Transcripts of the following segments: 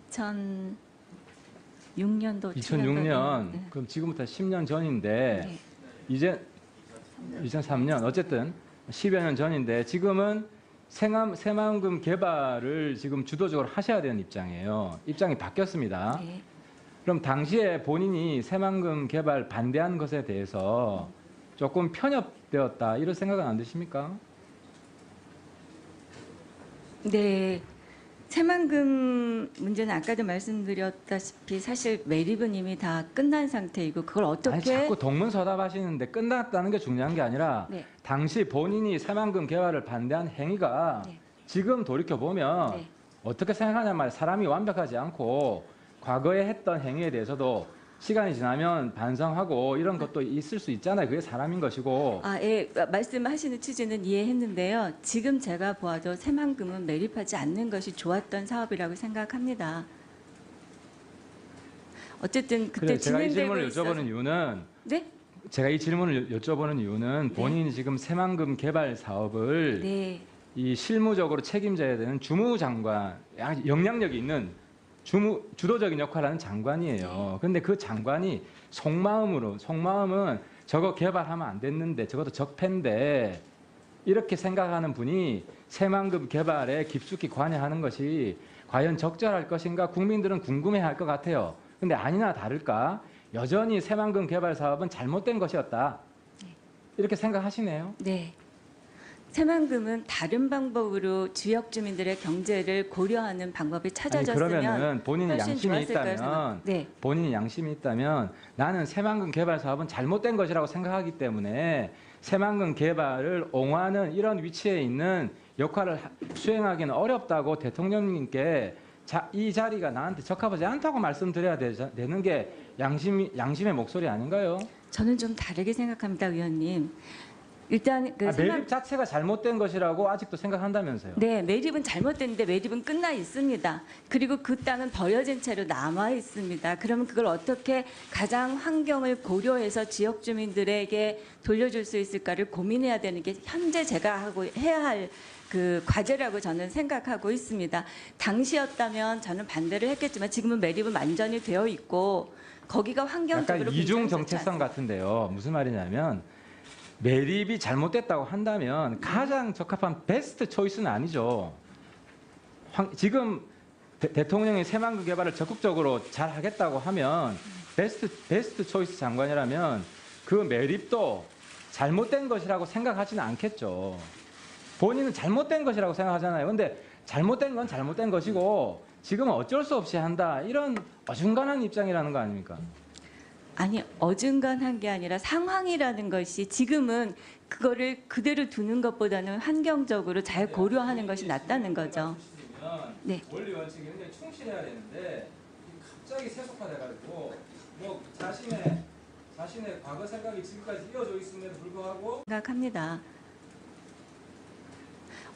2006년도 2006년 네. 그럼 지금부터 10년 전인데 네. 이제 2003년 어쨌든 10여 년 전인데 지금은 새만금 개발을 지금 주도적으로 하셔야 되는 입장이에요. 입장이 바뀌었습니다. 네. 그럼 당시에 본인이 새만금 개발 반대한 것에 대해서 조금 편협되었다 이런 생각은 안 드십니까? 네. 새만금 문제는 아까도 말씀드렸다시피 사실 매립은 이미 다 끝난 상태이고 그걸 어떻게 아니, 자꾸 동문서답하시는데 끝났다는 게 중요한 게 아니라 네. 당시 본인이 새만금 개발을 반대한 행위가 네. 지금 돌이켜보면 네. 어떻게 생각하냐 말이야. 사람이 완벽하지 않고 과거에 했던 행위에 대해서도 시간이 지나면 반성하고 이런 것도 있을 수 있잖아요. 그게 사람인 것이고. 예, 말씀하시는 취지는 이해했는데요. 지금 제가 보아도 새만금은 매립하지 않는 것이 좋았던 사업이라고 생각합니다. 어쨌든 그때 그래, 제가 이 진행되고 질문을 있어서 여쭤보는 이유는 네? 제가 이 질문을 여쭤보는 이유는 본인이 지금 새만금 개발 사업을 네. 이 실무적으로 책임져야 되는 주무장관, 영향력이 있는 주도적인 역할을 하는 장관이에요. 그런데 그 장관이 속마음은 저거 개발하면 안 됐는데 저것도 적폐인데 이렇게 생각하는 분이 새만금 개발에 깊숙이 관여하는 것이 과연 적절할 것인가 국민들은 궁금해할 것 같아요. 근데 아니나 다를까 여전히 새만금 개발 사업은 잘못된 것이었다. 이렇게 생각하시네요. 네. 새만금은 다른 방법으로 지역 주민들의 경제를 고려하는 방법이 아니, 찾아졌으면 그러면은 본인이 훨씬 양심이 좋았을 거라고 있다면 네. 본인이 양심이 있다면 나는 새만금 개발 사업은 잘못된 것이라고 생각하기 때문에 새만금 개발을 옹호하는 이런 위치에 있는 역할을 수행하기는 어렵다고 대통령님께 이 자리가 나한테 적합하지 않다고 말씀드려야 되는 게 양심의 목소리 아닌가요? 저는 좀 다르게 생각합니다, 의원님. 일단 그 매립 자체가 잘못된 것이라고 아직도 생각한다면서요? 네, 매립은 잘못됐는데 매립은 끝나 있습니다. 그리고 그 땅은 버려진 채로 남아 있습니다. 그러면 그걸 어떻게 가장 환경을 고려해서 지역 주민들에게 돌려줄 수 있을까를 고민해야 되는 게 현재 제가 해야 할 그 과제라고 저는 생각하고 있습니다. 당시였다면 저는 반대를 했겠지만 지금은 매립은 완전히 되어 있고 거기가 환경적으로 약간 이중 굉장히 좋지 정체성 같은데요. 무슨 말이냐면 매립이 잘못됐다고 한다면 가장 적합한 베스트 초이스는 아니죠. 지금 대통령이 새만금 개발을 적극적으로 잘 하겠다고 하면 베스트 초이스 장관이라면 그 매립도 잘못된 것이라고 생각하지는 않겠죠. 본인은 잘못된 것이라고 생각하잖아요. 근데 잘못된 건 잘못된 것이고 지금은 어쩔 수 없이 한다. 이런 어중간한 입장이라는 거 아닙니까? 아니, 어중간한 게 아니라 상황이라는 것이 지금은 그거를 그대로 두는 것보다는 환경적으로 잘 고려하는 것이 낫다는 거죠. 네. 원리 원칙에 굉장히 충실해야 되는데 갑자기 세속화돼가지고 뭐 자신의 과거 생각이 지금까지 이어져 있음에도 불구하고 생각합니다.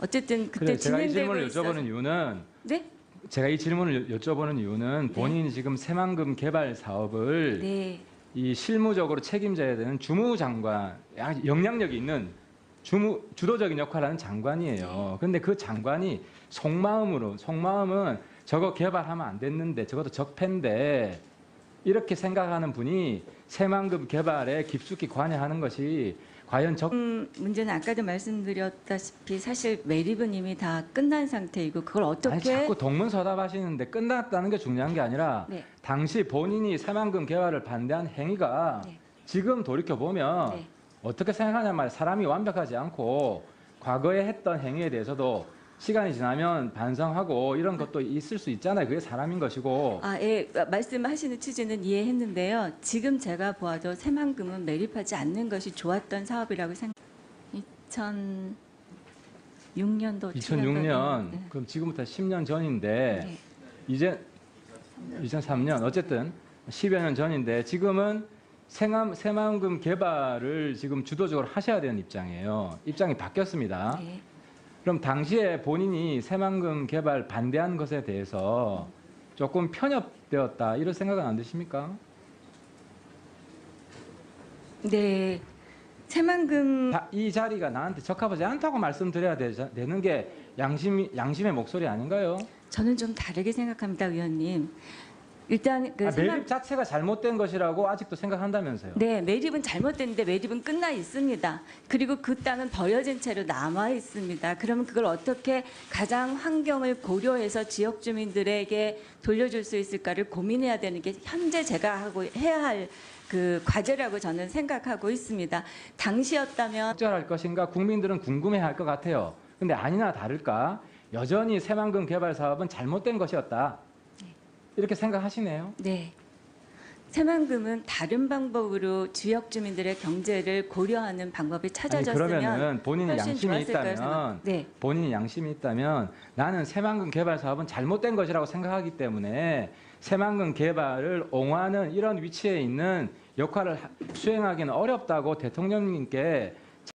어쨌든 그때 그래, 제가 이 진행되고 질문을 있어서 여쭤보는 이유는 네? 제가 이 질문을 여쭤보는 이유는 본인이 지금 새만금 개발 사업을 네. 이 실무적으로 책임져야 되는 주무장관, 영향력이 있는 주도적인 역할을 하는 장관이에요. 그런데 그 장관이 속마음은 저거 개발하면 안 됐는데 저것도 적폐인데 이렇게 생각하는 분이 새만금 개발에 깊숙이 관여하는 것이 과연 문제는 아까도 말씀드렸다시피 사실 매립은 이미 다 끝난 상태이고 그걸 어떻게 아니, 자꾸 동문서답하시는데 끝났다는 게 중요한 게 아니라 네. 당시 본인이 새만금 개발을 반대한 행위가 네. 지금 돌이켜보면 네. 어떻게 생각하냐 말이야. 사람이 완벽하지 않고 과거에 했던 행위에 대해서도 시간이 지나면 반성하고 이런 것도 있을 수 있잖아요. 그게 사람인 것이고. 예, 말씀하시는 취지는 이해했는데요. 지금 제가 보아도 새만금은 매립하지 않는 것이 좋았던 사업이라고 생각. 2006년도 2006년 네. 그럼 지금부터 10년 전인데 네. 이제 2003년 어쨌든 10여 년 전인데 지금은 새만금 개발을 지금 주도적으로 하셔야 되는 입장이에요. 입장이 바뀌었습니다. 네. 그럼 당시에 본인이 새만금 개발 반대한 것에 대해서 조금 편협되었다 이런 생각은 안 드십니까? 네. 새만금 이 자리가 나한테 적합하지 않다고 말씀드려야 되는 게 양심의 목소리 아닌가요? 저는 좀 다르게 생각합니다, 의원님. 일단 그 매립 자체가 잘못된 것이라고 아직도 생각한다면서요. 네, 매립은 잘못됐는데 매립은 끝나 있습니다. 그리고 그 땅은 버려진 채로 남아 있습니다. 그러면 그걸 어떻게 가장 환경을 고려해서 지역 주민들에게 돌려줄 수 있을까를 고민해야 되는 게 현재 제가 해야 할 그 과제라고 저는 생각하고 있습니다. 당시였다면 적절할 것인가 국민들은 궁금해할 것 같아요. 근데 아니나 다를까 여전히 새만금 개발 사업은 잘못된 것이었다. 이렇게 생각하시네요. 네. 새만금은 다른 방법으로 지역 주민들의 경제를 고려하는 방법이 아니, 찾아졌으면 그러면은 본인이 훨씬 양심이 좋았을 거라고 있다면 네. 본인이 양심이 있다면 나는 새만금 개발 사업은 잘못된 것이라고 생각하기 때문에 새만금 개발을 옹호하는 이런 위치에 있는 역할을 수행하기는 어렵다고 대통령님께